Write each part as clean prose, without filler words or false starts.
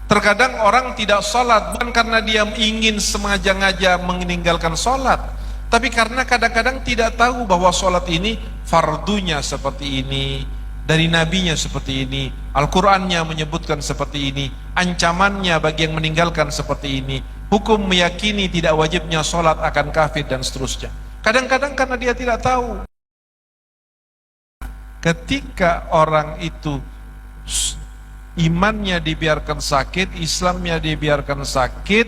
Terkadang orang tidak sholat bukan karena dia ingin sengaja-ngaja meninggalkan sholat, tapi karena kadang-kadang tidak tahu bahwa sholat ini fardunya seperti ini, dari nabinya seperti ini, Al-Qur'annya menyebutkan seperti ini, ancamannya bagi yang meninggalkan seperti ini, hukum meyakini tidak wajibnya sholat akan kafir dan seterusnya. Kadang-kadang karena dia tidak tahu. Ketika orang itu imannya dibiarkan sakit, Islamnya dibiarkan sakit,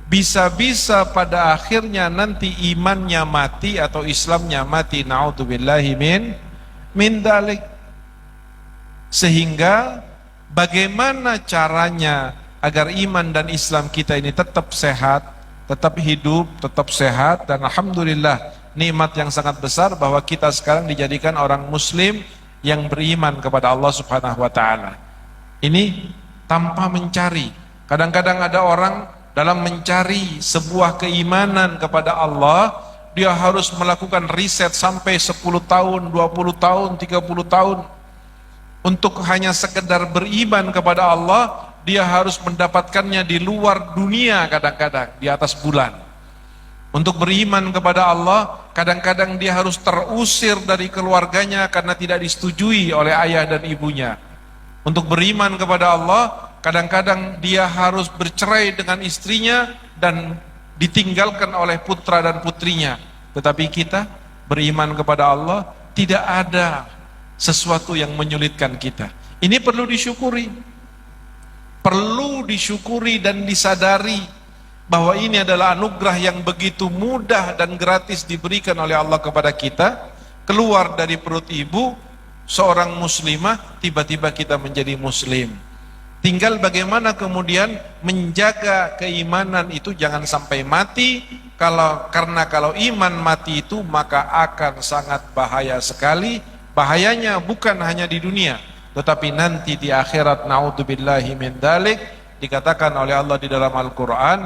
bisa-bisa pada akhirnya nanti imannya mati atau Islamnya mati, na'udzubillahi min dalik. Sehingga bagaimana caranya agar iman dan Islam kita ini tetap sehat, tetap hidup, tetap sehat, dan alhamdulillah nikmat yang sangat besar bahwa kita sekarang dijadikan orang muslim yang beriman kepada Allah Subhanahu wa taala. Ini tanpa mencari. Kadang-kadang ada orang dalam mencari sebuah keimanan kepada Allah, dia harus melakukan riset sampai 10 tahun, 20 tahun, 30 tahun. Untuk hanya sekedar beriman kepada Allah, dia harus mendapatkannya di luar dunia, kadang-kadang di atas bulan. Untuk beriman kepada Allah, kadang-kadang dia harus terusir dari keluarganya karena tidak disetujui oleh ayah dan ibunya. Untuk beriman kepada Allah, kadang-kadang dia harus bercerai dengan istrinya dan ditinggalkan oleh putra dan putrinya. Tetapi kita beriman kepada Allah, tidak ada sesuatu yang menyulitkan kita. Ini perlu disyukuri. Perlu disyukuri dan disadari bahwa ini adalah anugerah yang begitu mudah dan gratis diberikan oleh Allah kepada kita. Keluar dari perut ibu seorang muslimah, tiba-tiba kita menjadi muslim. Tinggal bagaimana kemudian menjaga keimanan itu jangan sampai mati. Karena kalau iman mati itu maka akan sangat bahaya sekali. Bahayanya bukan hanya di dunia, tetapi nanti di akhirat, na'udzubillahi min dalik. Dikatakan oleh Allah di dalam Al-Quran,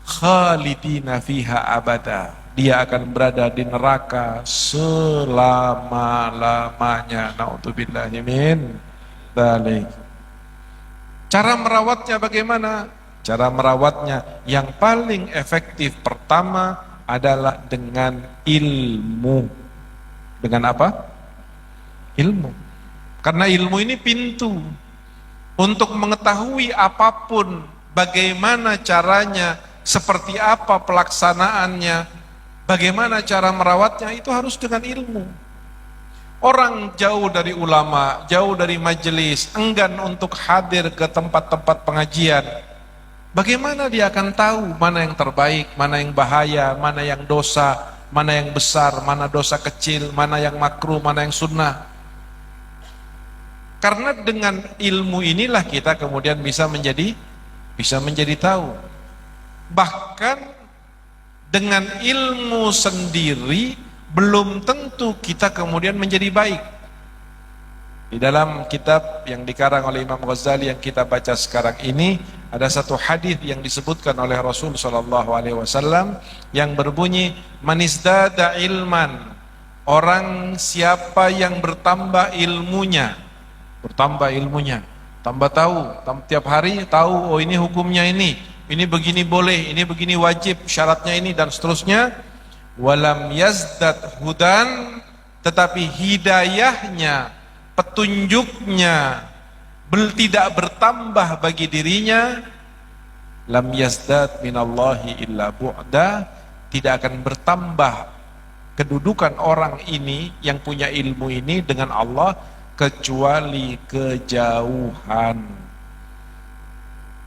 khalidina fiha abada, dia akan berada di neraka selama-lamanya, na'udzubillahi min dalik. Cara merawatnya bagaimana? Cara merawatnya yang paling efektif pertama adalah dengan ilmu. Dengan apa? Ilmu. Karena ilmu ini pintu untuk mengetahui apapun, bagaimana caranya, seperti apa pelaksanaannya, bagaimana cara merawatnya, itu harus dengan ilmu. Orang jauh dari ulama, jauh dari majelis, enggan untuk hadir ke tempat-tempat pengajian. Bagaimana dia akan tahu mana yang terbaik, mana yang bahaya, mana yang dosa, mana yang besar, mana dosa kecil, mana yang makruh, mana yang sunnah. Karena dengan ilmu inilah kita kemudian bisa menjadi tahu. Bahkan dengan ilmu sendiri belum tentu kita kemudian menjadi baik. Di dalam kitab yang dikarang oleh Imam Ghazali yang kita baca sekarang ini, ada satu hadis yang disebutkan oleh Rasul SAW yang berbunyi, manizdada ilman, orang siapa yang bertambah ilmunya, tambah tahu, tiap hari tahu, oh ini hukumnya ini begini boleh, ini begini wajib, syaratnya ini dan seterusnya. Walam yazdad hudan, tetapi hidayahnya, petunjuknya tidak bertambah bagi dirinya, lam yazdad minallahi illa bu'da, tidak akan bertambah kedudukan orang ini yang punya ilmu ini dengan Allah kecuali kejauhan.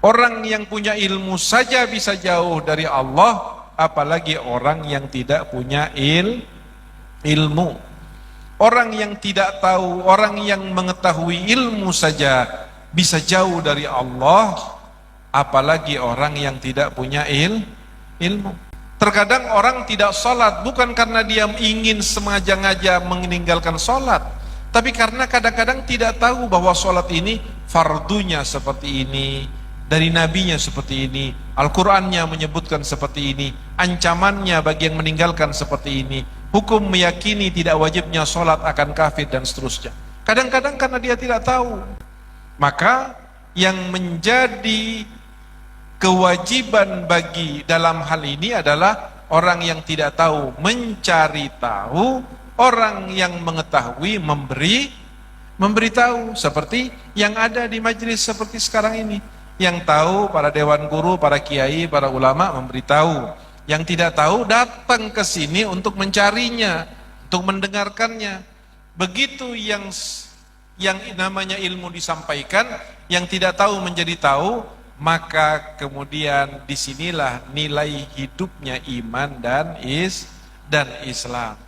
Orang yang punya ilmu saja bisa jauh dari Allah, apalagi orang yang tidak punya ilmu. Orang yang tidak tahu, orang yang mengetahui ilmu saja bisa jauh dari Allah, apalagi orang yang tidak punya ilmu. Terkadang orang tidak sholat bukan karena dia ingin sengaja-ngaja meninggalkan sholat, tapi karena kadang-kadang tidak tahu bahwa sholat ini fardunya seperti ini, dari nabinya seperti ini, Al-Qur'annya menyebutkan seperti ini, ancamannya bagi yang meninggalkan seperti ini, hukum meyakini tidak wajibnya sholat akan kafir dan seterusnya. Kadang-kadang karena dia tidak tahu, maka yang menjadi kewajiban bagi dalam hal ini adalah orang yang tidak tahu mencari tahu, orang yang mengetahui memberitahu, seperti yang ada di majelis seperti sekarang ini. Yang tahu para dewan guru, para kiai, para ulama memberitahu. Yang tidak tahu datang ke sini untuk mencarinya, untuk mendengarkannya. Begitu yang namanya ilmu disampaikan, yang tidak tahu menjadi tahu, maka kemudian disinilah nilai hidupnya iman dan Islam.